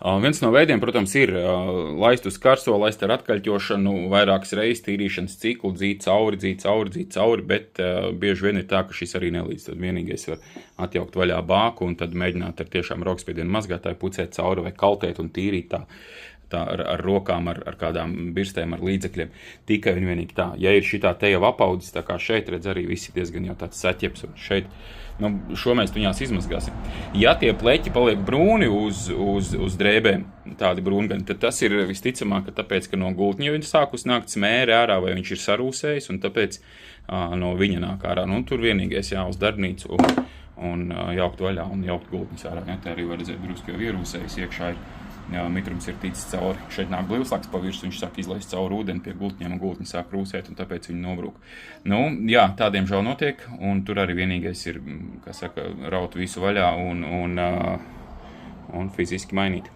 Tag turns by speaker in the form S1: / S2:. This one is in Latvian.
S1: Viens no veidiem, protams, ir laist uz karsto, laist ar atkaļķošanu, vairākas reizes tīrīšanas ciklu, dzīt cauri, bet bieži vien ir tā, ka šis arī nelīdz. Tad vienīgais var atjaukt vaļā bāku un tad mēģināt ar tiešām rokspiedienu mazgātāju pucēt cauri vai kaltēt un tīrīt tā ar rokām, ar kādām birstēm, ar līdzekļiem. Tikai un vienīgi tā. Ja ir šitā te jau apaudzis, tā kā šeit redz arī visi diezgan jau tāds saķeps un šeit, šo mēs viņās izmazgāsim. Ja tie pleķi paliek brūni uz drēbēm, tādi brūngani, tad tas ir visticamāk, ka tāpēc, ka no gultņa viņš sākus nākt smēri ārā, vai viņš ir sarūsējis, un tāpēc no viņa nāk ārā. Tur vienīgais uz darbnīcu un jaukt vaļā un jaukt gultņas ārā. Ja, tā arī var redzēt drusku jau ierūsējis, iekšā ir. Mitrums ir ticis cauri. Šeit nāk blīvslaks pa virsmu, viņš sāk izlaist cauri ūdeni pie gultņiem, un gultņi sāk rūsēt, un tāpēc viņi nobrūk. Tādiem žēl notiek, un tur arī vienīgais ir, raut visu vaļā un fiziski mainīt.